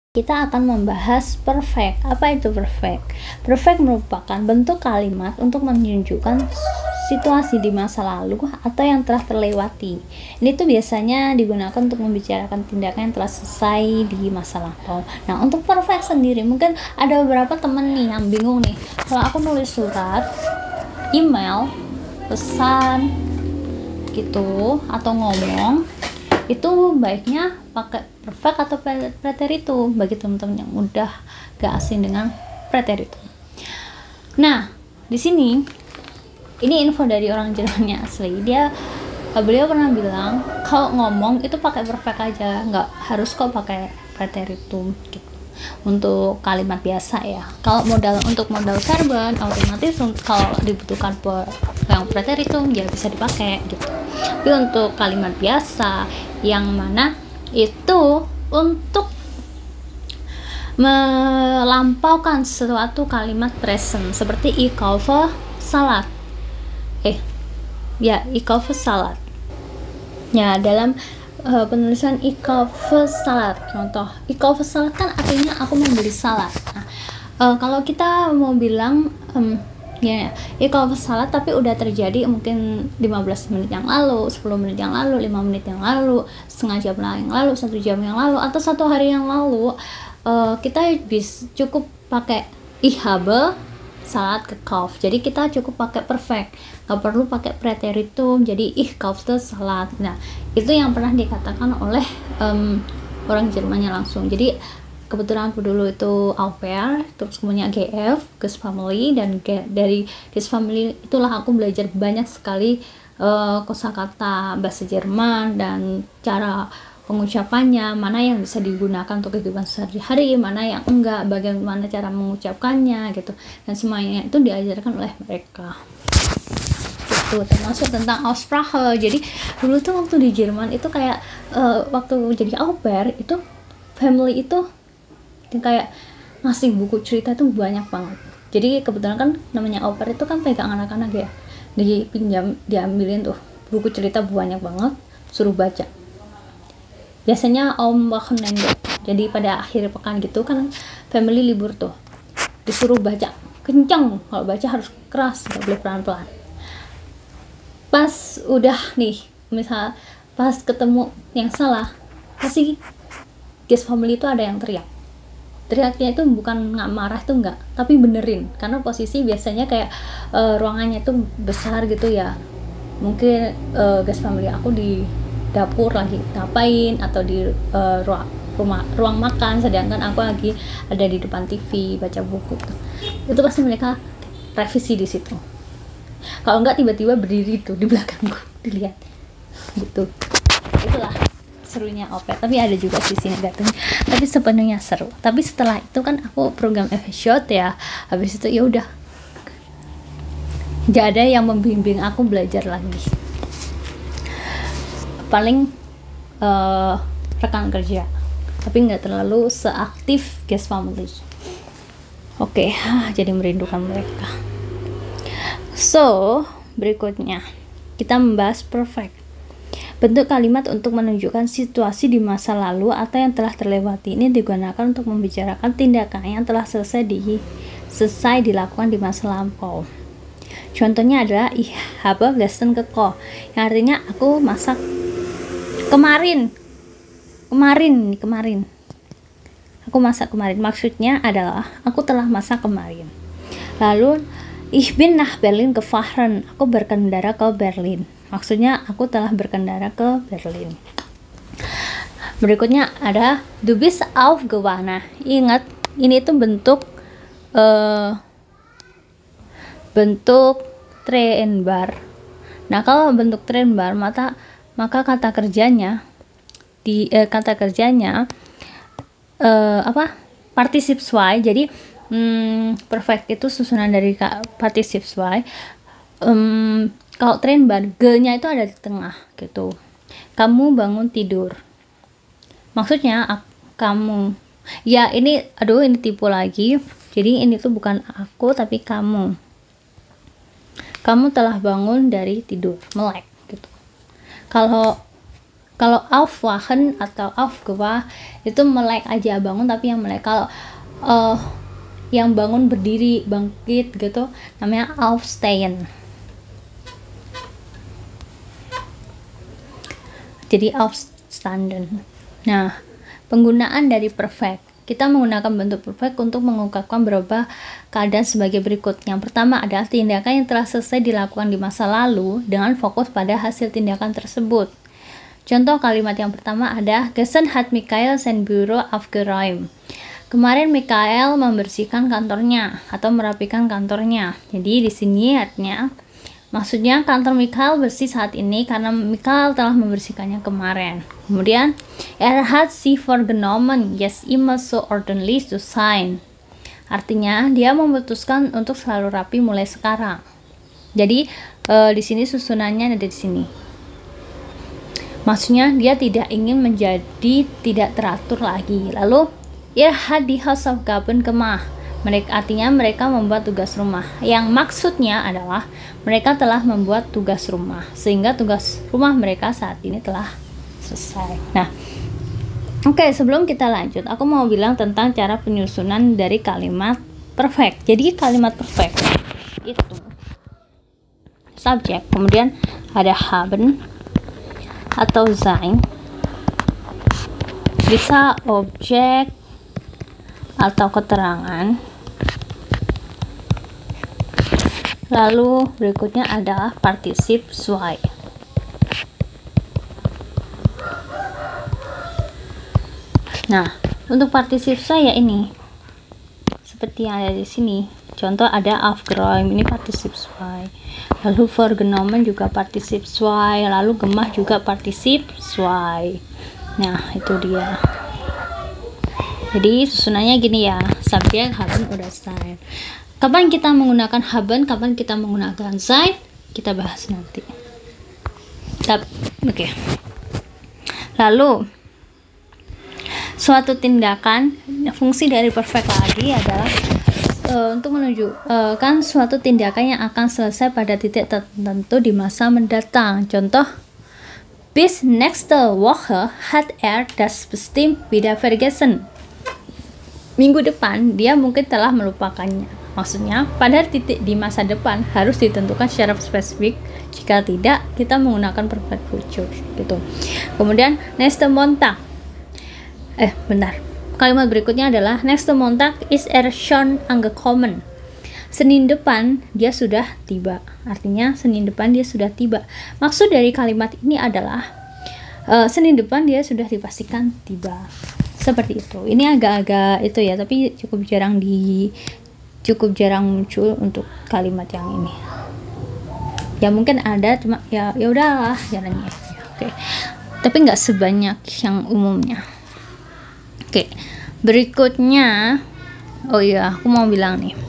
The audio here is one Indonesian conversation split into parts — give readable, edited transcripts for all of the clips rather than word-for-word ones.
kita akan membahas perfect. Apa itu perfect? Perfect merupakan bentuk kalimat untuk menunjukkan situasi di masa lalu atau yang telah terlewati. Ini tuh biasanya digunakan untuk membicarakan tindakan yang telah selesai di masa lampau. Nah, untuk perfect sendiri, mungkin ada beberapa temen nih yang bingung nih. Kalau aku nulis surat, email, pesan gitu, atau ngomong, itu baiknya pakai perfect atau preteritum bagi teman-teman yang udah gak asing dengan preteritum. Nah, di sini ini info dari orang Jermannya asli. Beliau pernah bilang kalau ngomong itu pakai perfect aja, nggak harus kok pakai preteritum gitu. Untuk kalimat biasa ya. Kalau untuk modal verben otomatis kalau dibutuhkan yang preteritum ya bisa dipakai gitu. Tapi untuk kalimat biasa yang mana itu untuk melampaukan suatu kalimat present seperti ich kaufe Salat. Ich kaufe Salat. Ya, dalam penulisan ich kaufe Salat, contoh ich kaufe Salat kan artinya aku membeli salad. Nah, kalau kita mau bilang ich kaufe Salat tapi udah terjadi mungkin 15 menit yang lalu, 10 menit yang lalu, 5 menit yang lalu, setengah jam yang lalu, 1 jam yang lalu, atau 1 hari yang lalu, kita cukup pakai ich habe Salat gekauft. Jadi kita cukup pakai perfect, nggak perlu pakai preteritum. Jadi ich kaufte Salat. Nah, itu yang pernah dikatakan oleh orang Jermannya langsung. Jadi kebetulan aku dulu itu au pair, terus kemudian GF, Gastfamilie, dan dari Gastfamilie itulah aku belajar banyak sekali kosakata bahasa Jerman dan cara pengucapannya, mana yang bisa digunakan untuk kehidupan sehari-hari, mana yang enggak, bagaimana cara mengucapkannya gitu, dan semuanya itu diajarkan oleh mereka gitu, termasuk tentang Aussprache. Jadi dulu tuh waktu di Jerman itu kayak waktu jadi au pair itu family itu kayak ngasih buku cerita tuh banyak banget. Jadi kebetulan kan namanya au pair itu kan pegang anak-anak ya, diambilin tuh buku cerita banyak banget, suruh baca. Biasanya Om Wochenende, jadi pada akhir pekan gitu kan family libur tuh, disuruh baca kencang, kalau baca harus keras, nggak boleh pelan-pelan. Pas udah nih, misal pas ketemu yang salah, pasti Gastfamilie itu ada yang teriaknya itu bukan nggak marah tuh nggak, tapi benerin, karena posisi biasanya kayak ruangannya itu besar gitu ya, mungkin Gastfamilie aku di dapur lagi ngapain, atau di ruang makan, sedangkan aku lagi ada di depan TV baca buku tuh. Itu pasti mereka revisi di situ. Kalau enggak tiba-tiba berdiri tuh di belakangku dilihat gitu. Itulah serunya au pair. Tapi ada juga sisi negatifnya, tapi sepenuhnya seru. Tapi setelah itu kan aku program FSHOT ya, habis itu ya udah nggak ada yang membimbing aku belajar lagi, paling rekan kerja, tapi nggak terlalu seaktif Gastfamilie. Oke, jadi merindukan mereka. So, berikutnya kita membahas perfect. Bentuk kalimat untuk menunjukkan situasi di masa lalu atau yang telah terlewati. Ini digunakan untuk membicarakan tindakan yang telah selesai dilakukan di masa lampau. Contohnya adalah ich habe gestern gekocht, yang artinya aku masak kemarin. Aku masak kemarin. Maksudnya adalah aku telah masak kemarin. Lalu ich bin nach Berlin gefahren. Aku berkendara ke Berlin. Maksudnya aku telah berkendara ke Berlin. Berikutnya ada du bist aufgewacht. Ingat, ini tuh bentuk trennbar. Nah, kalau bentuk trennbar maka kata kerjanya particip zwei. Jadi perfect itu susunan dari particip zwei. Kalau trennbar, ge-nya itu ada di tengah gitu. Kamu bangun tidur. Maksudnya kamu. Ya, ini tipu lagi. Jadi ini tuh bukan aku tapi kamu. Kamu telah bangun dari tidur, melek gitu. Kalau Kalau aufwachen atau aufgewacht itu melek aja, bangun tapi yang melek. Kalau yang bangun berdiri, bangkit gitu, namanya aufstehen. Jadi aufstanden. Nah, penggunaan dari perfect. Kita menggunakan bentuk perfect untuk mengungkapkan beberapa keadaan sebagai berikut. Yang pertama adalah tindakan yang telah selesai dilakukan di masa lalu dengan fokus pada hasil tindakan tersebut. Contoh kalimat yang pertama ada Gestern hat Michael sein Büro aufgeräumt. Kemarin Michael membersihkan kantornya atau merapikan kantornya. Jadi di sini artinya maksudnya kantor Michael bersih saat ini karena Michael telah membersihkannya kemarin. Kemudian, hat sich vorgenommen, jetzt immer so ordentlich zu sein. Artinya, dia memutuskan untuk selalu rapi mulai sekarang. Jadi, di sini susunannya ada di sini. Maksudnya, dia tidak ingin menjadi tidak teratur lagi. Lalu, hat die Hausaufgaben gemacht. Artinya mereka membuat tugas rumah. Yang maksudnya adalah mereka telah membuat tugas rumah sehingga tugas rumah mereka saat ini telah selesai. Nah, oke, sebelum kita lanjut, aku mau bilang tentang cara penyusunan dari kalimat perfect. Jadi kalimat perfect itu subjek, kemudian ada haben atau sein, bisa objek atau keterangan. Lalu berikutnya adalah partisip zwei. Nah, untuk partisip zwei ya ini seperti yang ada di sini. Contoh ada aufgeräumt, ini partisip zwei. Lalu vorgenommen juga partisip zwei, lalu gemacht juga partisip zwei. Nah, itu dia. Jadi susunannya gini ya, subjek, haben, oder sein. Kapan kita menggunakan haben, kapan kita menggunakan sein, kita bahas nanti. Oke. Lalu suatu tindakan, fungsi dari perfect lagi adalah untuk menunjukkan suatu tindakan yang akan selesai pada titik tertentu di masa mendatang. Contoh, bis nächste Woche hat das bestimmt wieder vergessen. Minggu depan dia mungkin telah melupakannya. Maksudnya pada titik di masa depan harus ditentukan secara spesifik. Jika tidak, kita menggunakan perfect future gitu. Kemudian nächste Montag. Kalimat berikutnya adalah nächste Montag ist schon angekommen. Senin depan dia sudah tiba. Artinya Senin depan dia sudah tiba. Maksud dari kalimat ini adalah Senin depan dia sudah dipastikan tiba. Seperti itu. Ini agak-agak itu ya, tapi cukup jarang muncul untuk kalimat yang ini. Ya mungkin ada, cuma ya udahlah jalannya. Oke. Tapi nggak sebanyak yang umumnya. Oke. Berikutnya, oh iya, aku mau bilang nih,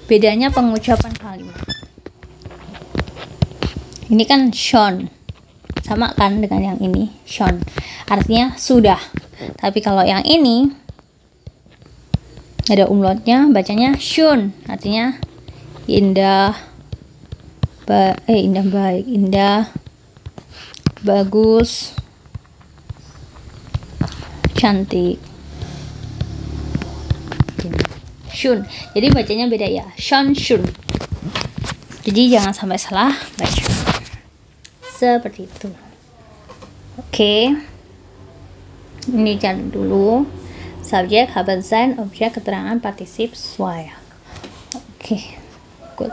bedanya pengucapan kalimat. Ini kan schon, sama kan dengan yang ini, schon. Artinya sudah. Tapi kalau yang ini ada umlautnya, bacanya schön, artinya indah, indah, bagus, cantik. Schön. Jadi bacanya beda ya, schön. Jadi jangan sampai salah baca. Seperti itu. Oke. Ini jalan dulu. Subjek, haben, sein, objek, keterangan, partisip, zwei. Oke, good.